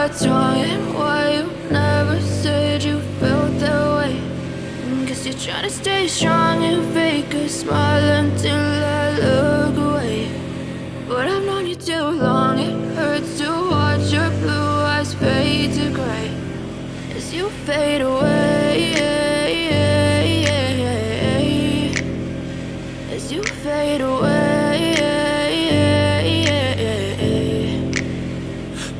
what's wrong and why you never said you felt that way. Guess you're trying to stay strong and fake a smile until I look away. But I've known you too long, it hurts to watch your blue eyes fade to gray as you fade away, as you fade away.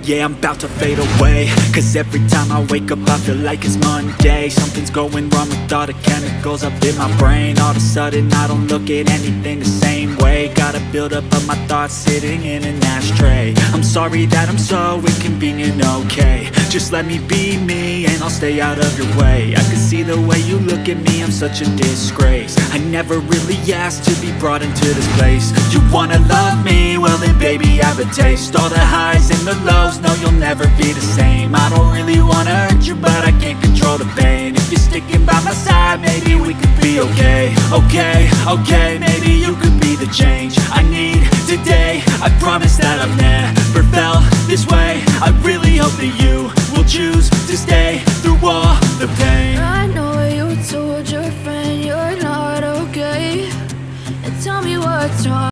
Yeah, I'm about to fade away, cause every time I wake up I feel like it's Monday. Something's going wrong with all the chemicals up in my brain. All of a sudden I don't look at anything the same way. Gotta build up of my thoughts sitting in an ashtray. I'm sorry that I'm so inconvenient, okay. Just let me be me and I'll stay out of your way. I can see the way you look at me, I'm such a disgrace. I never really asked to be brought into this place. You wanna love me? Well then baby I have a taste. All the highs and the lows, no you'll never be the same. I don't really wanna hurt you but I can't control the pain. If you're sticking by my side maybe we could be okay. Okay, maybe you could be the change I need today. I promise that I've never felt this way. I really hope that you will choose to stay.